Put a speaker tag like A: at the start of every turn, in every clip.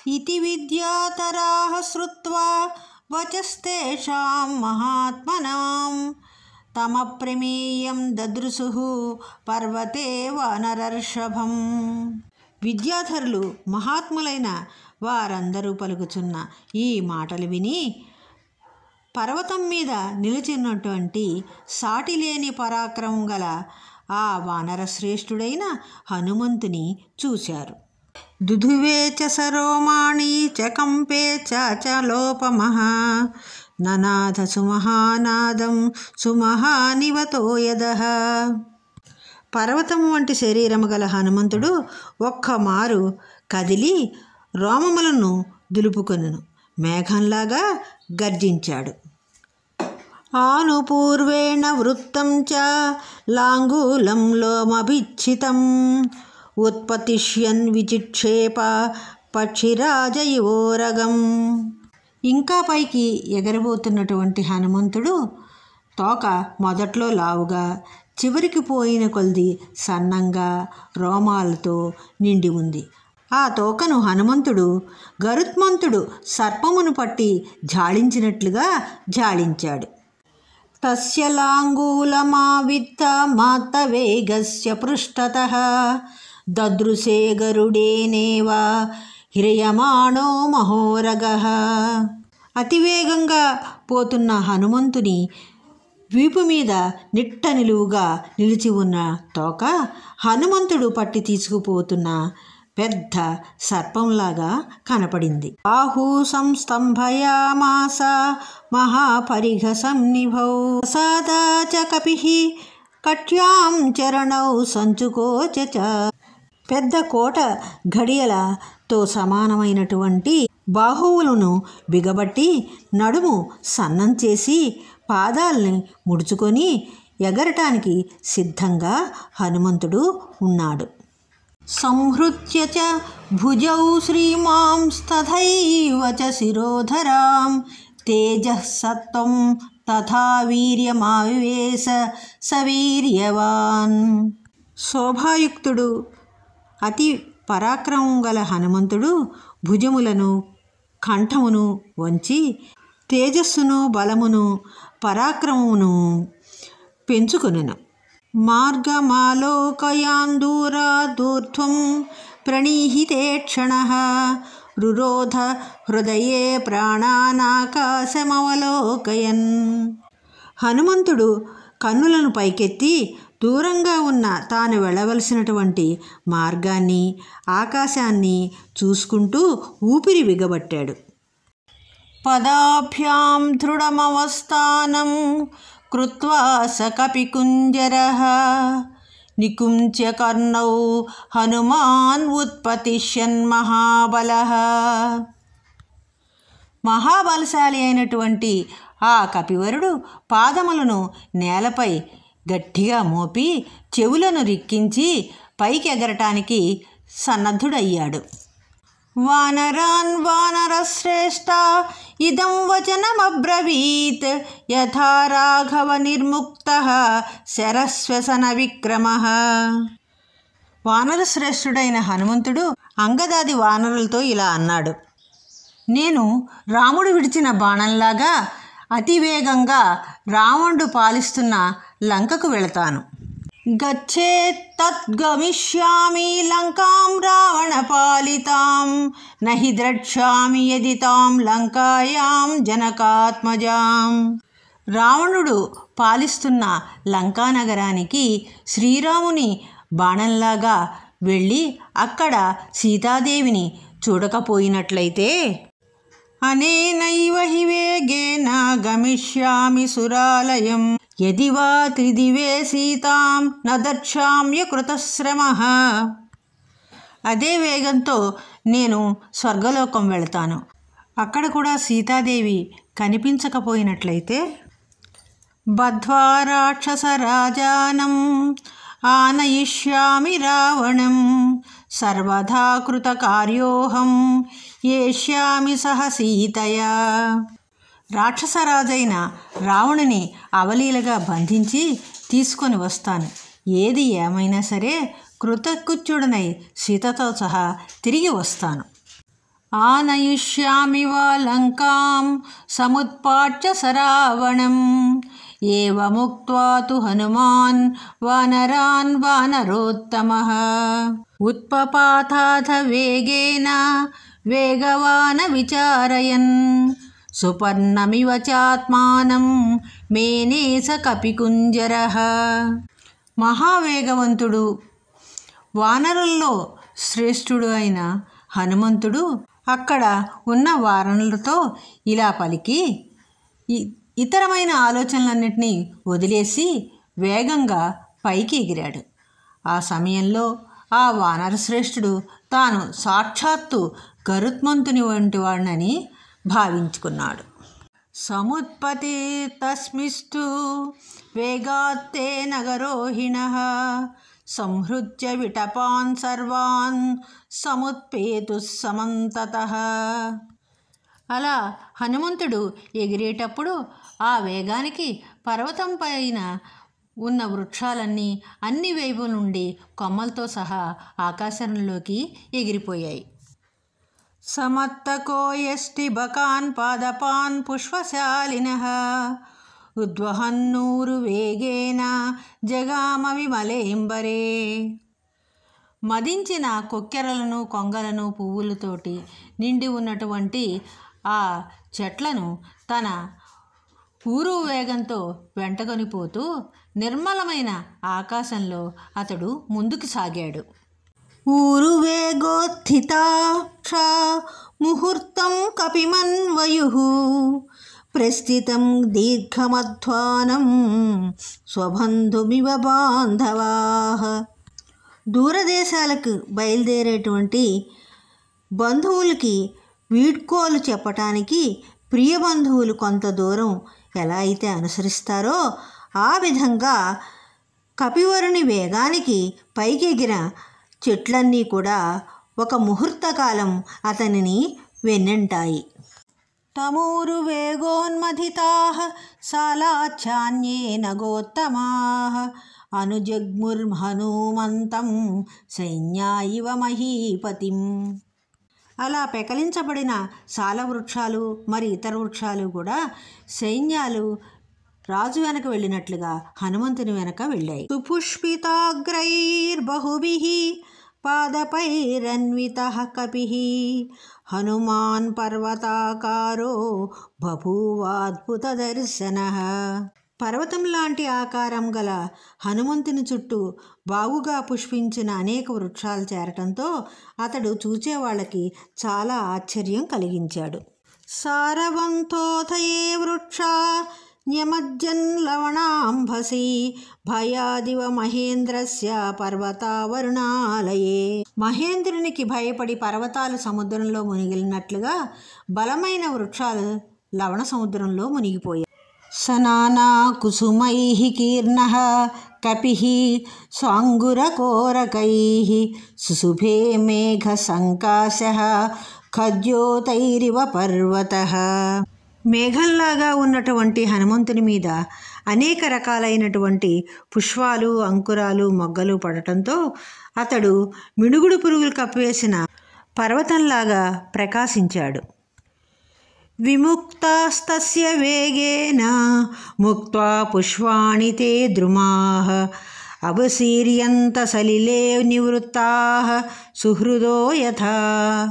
A: इति विद्यातराः श्रुत्वा वचस्तेषां महात्मनां तमप्रमेयं ददृशुः पर्वते వానరర్షభం. విద్యాధరులు మహాత్ములైన వారందరూ పలుకుచున్న ఈ మాటలు విని పర్వతం మీద నిలిచినటువంటి సాటిలేని పరాక్రమం గల ఆ వానర శ్రేష్ఠుడైన హనుమంతుని చూశారు. దుధువే చ సరోమాణి చ కంపే చ లోపమః ననాథ సుమహానాదం సుమహానివతో యదః. పర్వతం వంటి శరీరము గల హనుమంతుడు ఒక్కమారు కదిలి రోమములను దులుపుకొనెను, మేఘంలాగా గర్జించాడు. ఆనుపూర్వేణ వృత్తం చ లాంగూలం లోమభిచ్చితం ఉత్పతిష్యన్ విచిక్షేప పక్షిరాజయువోరగం. ఇంకా పైకి ఎగరబోతున్నటువంటి హనుమంతుడు తోక మొదట్లో లావుగా, చివరికి పోయిన కొలది సన్నంగా రోమాలతో నిండి ఉంది. ఆ తోకను హనుమంతుడు గరుత్మంతుడు సర్పమును పట్టి జాళించినట్లుగా జాళించాడు. తస్య లాంగూలమావిత్త మాత్తవేగస్య పృష్ఠతః దదృశే గరుడేనేవ హ్రియమాణో మహోరగః. అతివేగంగా పోతున్న హనుమంతుని వీపు మీద నిట్ట నిలువుగా నిలిచి ఉన్న తోక హనుమంతుడు పట్టి తీసుకుపోతున్న పెద్ద సర్పంలాగా కనపడింది. బాహు సంస్తంభయామాస మహాపరిఘ సన్నిభౌ సాదా చ కపిః కట్యాం చరణౌ సంచుకోచ. పెద్ద కోట ఘడియలతో సమానమైనటువంటి బాహువులను బిగబట్టి నడుము సన్నం చేసి పాదాలని ముడుచుకొని ఎగరటానికి సిద్ధంగా హనుమంతుడు ఉన్నాడు. సంహృత్య చ భుజౌ శ్రీమాంస్తథైవ చ శిరోధరాం తేజః సత్వం తథా వీర్యమావివేశ సవీర్యవాన్. శోభాయుక్తుడు అతి పరాక్రమం గల హనుమంతుడు భుజములను కంఠమును వంచి తేజస్సును బలమును పరాక్రమమును పెంచుకొనెను. మార్గమాలోకయాందూరాదూర్ధ్వం ప్రణీహితే క్షణః రురోధ హృదయే ప్రాణానాకాశమవలోకయన్. హనుమంతుడు కన్నులను పైకెత్తి దూరంగా ఉన్న తాను వెళ్ళవలసినటువంటి మార్గాన్ని ఆకాశాన్ని చూసుకుంటూ ఊపిరి బిగబట్టాడు. పదాభ్యాం దృఢమవస్థానం కృత్వా స కపికుంజరః నికుంచ్య కర్ణౌ హనుమాన్ ఉత్పతిష్యన్ మహాబలః. మహాబలశాలి అయినటువంటి ఆ కపివరుడు పాదములను నేలపై గట్టిగా మోపి చెవులను రిక్కించి పైకి ఎగరటానికి సన్నద్ధుడయ్యాడు. వానరాన్ వానరశ్రేష్ఠ ఇదం వచనమబ్రవీత్ యథా రాఘవ నిర్ముక్తః శరస్వసన విక్రమః. వానరశ్రేష్ఠుడైన హనుమంతుడు అంగదాది వానరులతో ఇలా అన్నాడు: నేను రాముడు విడిచిన బాణంలాగా అతివేగంగా రావణుడు పాలిస్తున్న లంకకు వెళతాను. గచ్చేత్ తద్గమిష్యామి లంకాం రావణ పాలితాం నహి ద్రక్ష్యామి యది తాం లంకాయాం జనకాత్మజాం. రావణుడు పాలిస్తున్న లంకానగరానికి శ్రీరాముని బాణంలాగా వెళ్ళి అక్కడ సీతాదేవిని చూడకపోయినట్లయితే అనేనైవ హి వేగేన గమిష్యామి సురాలయం యది వా త్రిదివే సీతాం న దర్శామ్య కృతశ్రమః. అదే వేగంతో నేను స్వర్గలోకం వెళతాను. అక్కడ కూడా సీతాదేవి కనిపించకపోయినట్లయితే బద్ధ్వా రాక్షస రాజానం ఆనయిష్యామి రావణం సర్వదా కృతకార్యోహం ఏష్యామి సహ సీతయా. రాక్షసరాజైన రావణుని అవలీలగా బంధించి తీసుకొని వస్తాను. ఏది ఏమైనా సరే కృతకృత్యుడనై సీతతో సహా తిరిగి వస్తాను. ఆనయిష్యామి వా లంకాం సముత్పాట్య సరావణం ఏవముక్త్వా తు హనుమాన్ వానరాన్ వానరోత్తమః ఉత్పపాతాథ వేగేన వేగవాన విచారయన్ సుపర్ణమివ చాత్మానం మేనేస కపికుంజరః. మహావేగవంతుడు వానరుల్లో శ్రేష్ఠుడు అయిన హనుమంతుడు అక్కడ ఉన్న వానరులతో ఇలా పలికి ఇతరమైన ఆలోచనలన్నింటినీ వదిలేసి వేగంగా పైకి ఎగిరాడు. ఆ సమయంలో ఆ వానర శ్రేష్ఠుడు తాను సాక్షాత్తు గరుత్మంతుని వంటి వాడినని భావించుకున్నాడు. సముత్పతే తస్మిస్తు వేగాత్తే నగరోహిణః సంహృత్య విటపాన్ సర్వాన్ సముత్పేతు సమంతతః. అలా హనుమంతుడు ఎగిరేటప్పుడు ఆ వేగానికి పర్వతం పైన ఉన్న వృక్షాలన్నీ అన్ని వైపుల నుండి కొమ్మలతో సహా ఆకాశంలోకి ఎగిరిపోయాయి. సమత్తకో యష్టిబకాన్ పాదపాన్ పుష్పశాలినః ఉద్వహన్నూరు వేగేన జగామ విమలేంబరే. మదించిన కొక్కెరలను కొంగలను పువ్వులతోటి నిండి ఉన్నటువంటి ఆ చెట్లను తన ఊరు వేగంతో వెంటకొనిపోతూ నిర్మలమైన ఆకాశంలో అతడు ముందుకు సాగాడు. ఊరు వేగోత్థితా ముహూర్తం కపిమన్వయుః ప్రస్థితం దీర్ఘమధ్వానం స్వబంధుమివ బాంధవాః. దూరదేశాలకు బయలుదేరేటువంటి బంధువులకి వీడ్కోలు చెప్పటానికి ప్రియ బంధువులు కొంత దూరం ఎలా అయితే అనుసరిస్తారో ఆ విధంగా కపివరుని వేగానికి పైకెగిన చెట్లన్నీ కూడా ఒక ముహూర్తకాలం అతనిని వెన్నంటాయి. తమూరు వేగోన్మథితాః సాలాఛాన్యేన గోత్తమాః అనుజగ్ముర్హనుమంతం సైన్యా ఇవ మహీపతిం. అలా పెకలించబడిన సాల వృక్షాలు మరి ఇతర వృక్షాలు కూడా సైన్యాలు రాజు వెనక వెళ్ళినట్లుగా హనుమంతుని వెనక వెళ్ళాయి. సుపుష్పితాగ్రైర్బహుభిః పాదపైరన్వితః కపిః హనుమాన్ పర్వతాకారో బభూవాద్భుత దర్శనః. పర్వతం లాంటి ఆకారం గల హనుమంతుని చుట్టూ బాగుగా పుష్పించిన అనేక వృక్షాలు చేరటంతో అతడు చూచేవాళ్ళకి చాలా ఆశ్చర్యం కలిగించాడు. సారవంతోథయే వృక్షా న్యమజ్జన్ లవణాంభసి భయాదివ మహేంద్రస్య పర్వతావరుణాలయే. మహేంద్రునికి భయపడి పర్వతాలు సముద్రంలో మునిగినట్లుగా బలమైన వృక్షాలు లవణ సముద్రంలో మునిగిపోయాయి. సనానా కుసుమైః కీర్ణః కపిః స్వాంగురకోరకైః సుశుభే మేఘ సంకాశః ఖద్యోతైరివ పర్వతః. మేఘంలాగా ఉన్నటువంటి హనుమంతుని మీద అనేక రకాలైనటువంటి పుష్పాలు అంకురాలు మొగ్గలు పడటంతో అతడు మినుగుడు పురుగులు కప్పివేసిన పర్వతంలాగా ప్రకాశించాడు. విముక్తాస్తస్య వేగేన ముక్త్వా పుష్పాణి తే ద్రుమాః అవసీర్యంత సలిలే నివృత్తాః సుహృదో యథా.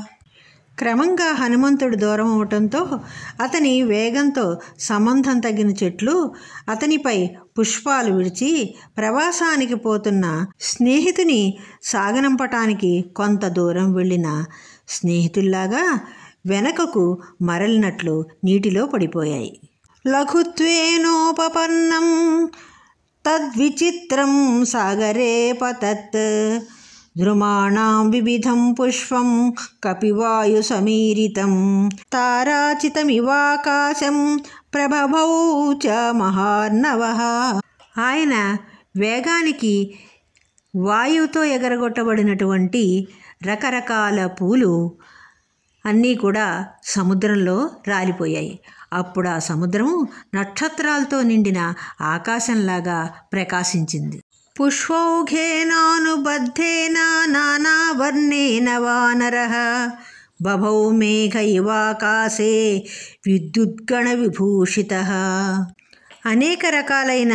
A: క్రమంగా హనుమంతుడు దూరం అవటంతో అతని వేగంతో సంబంధం తగిన చెట్లు అతనిపై పుష్పాలు విడిచి ప్రవాసానికి పోతున్న స్నేహితుని సాగనంపటానికి కొంత దూరం వెళ్ళిన స్నేహితుల్లాగా వెనకకు మరలినట్లు నీటిలో పడిపోయాయి. లఘుత్వేనోపపన్నం తద్విచిత్రం సాగరే పతత్ ద్రుమాణాం వివిధం పుష్పం కపివాయు సమీరితం తారాచితమివాకాశం ప్రభభౌ చ మహార్ణవః. ఆయన వేగానికి వాయువుతో ఎగరగొట్టబడినటువంటి రకరకాల పూలు అన్నీ కూడా సముద్రంలో రాలిపోయాయి. అప్పుడు ఆ సముద్రము నక్షత్రాలతో నిండిన ఆకాశంలాగా ప్రకాశించింది. పుష్పౌఘేనానుబద్ధేన నానావర్ణేన వానరః బభౌ మేఘ ఇవాకాశే విద్యుద్గణ విభూషితః. అనేక రకాలైన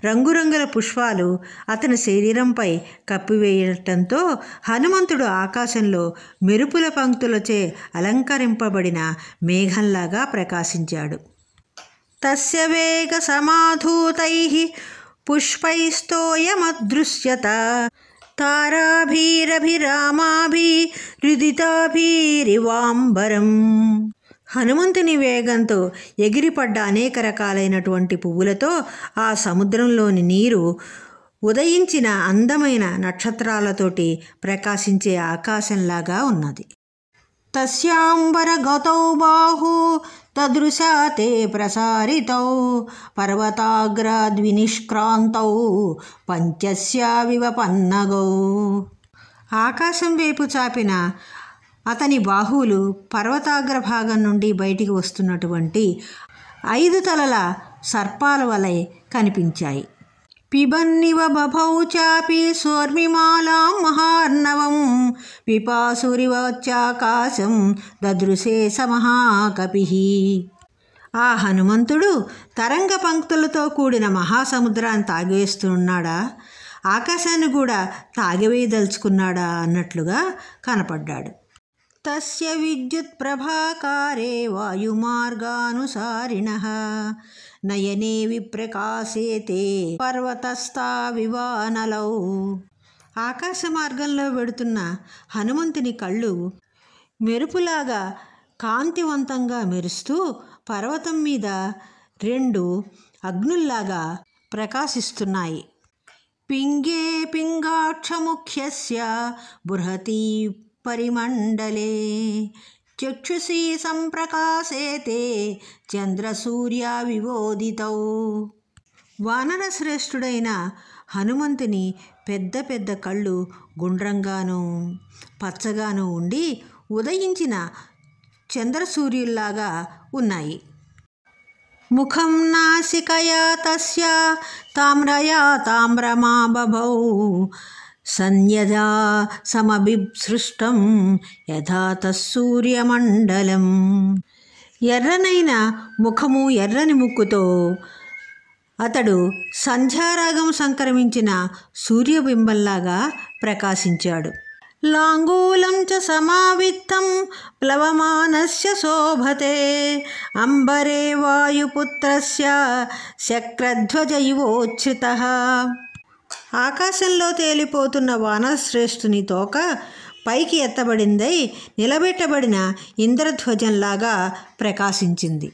A: రంగురంగుల పుష్పాలు అతని శరీరంపై కప్పివేయటంతో హనుమంతుడు ఆకాశంలో మెరుపుల పంక్తులచే అలంకరింపబడిన మేఘంలాగా ప్రకాశించాడు. తస్య వేగ సమాధూతైః పుష్పైస్తోయమదృశ్యత తారాభిరభిరామాభిరుదితాభిరివాంబరం. హనుమంతుని వేగంతో ఎగిరిపడ్డ అనేక రకాలైనటువంటి పువ్వులతో ఆ సముద్రంలోని నీరు ఉదయించిన అందమైన నక్షత్రాలతోటి ప్రకాశించే ఆకాశంలాగా ఉన్నది. తస్యాంబర గతౌ బాహు తదృశా తే ప్రసారితౌ పర్వతాగ్రాద్వినిష్క్రాంతౌ పంచస్యావివ పన్నగౌ. ఆకాశం వైపు చాపిన అతని బాహువులు పర్వతాగ్రభాగం నుండి బయటికి వస్తున్నటువంటి 5 తలల సర్పాల వలె కనిపించాయి. పిబన్నివ బభౌ చాపి సోర్మిమాలాం మహార్ణవం పిపాసురివచ్చాకాశం దదృశే సమహాకపిః. ఆ హనుమంతుడు తరంగ పంక్తులతో కూడిన మహాసముద్రాన్ని తాగివేస్తున్నాడా, ఆకాశాన్ని కూడా తాగివేయదలుచుకున్నాడా అన్నట్లుగా కనపడ్డాడు. తస్య విద్యుత్ ప్రభాకారే వాయుమార్గానుసారిణః నయనే విప్రకాశేతే పర్వతస్థావివానలౌ. ఆకాశ మార్గంలో వెడుతున్న హనుమంతుని కళ్ళు మెరుపులాగా కాంతివంతంగా మెరుస్తూ పర్వతం మీద 2 అగ్నుల్లాగా ప్రకాశిస్తున్నాయి. పింగే పింగాక్షముఖ్యస్య బృహతి పరిమండలే చక్షుషి సంప్రకాశేతే చంద్రసూర్య వివోదితౌ. వానర శ్రేష్ఠుడైన హనుమంతుని పెద్ద పెద్ద కళ్ళు గుండ్రంగాను పచ్చగాను ఉండి ఉదయించిన చంద్రసూర్యుల్లాగా ఉన్నాయి. ముఖం నాసికయా తస్య తామ్రయా తామ్రమా బభౌ సన్యదా సమభిసృష్టం యథా తస్సూర్యమండలం. ఎర్రనైన ముఖము ఎర్రని ముక్కుతో అతడు సంధ్యారాగం సంక్రమించిన సూర్యబింబంలాగా ప్రకాశించాడు. లాంగూలం చ సమావిత్తం ప్లవమానస్య శోభతే అంబరే వాయుపుత్రస్య శక్రధ్వజ ఇవోచ్ఛ్రితః. ఆకాశంలో తేలిపోతున్న వానరశ్రేష్ఠుని తోక పైకి ఎత్తబడిందై నిలబెట్టబడిన ఇంద్రధ్వజంలాగా ప్రకాశించింది.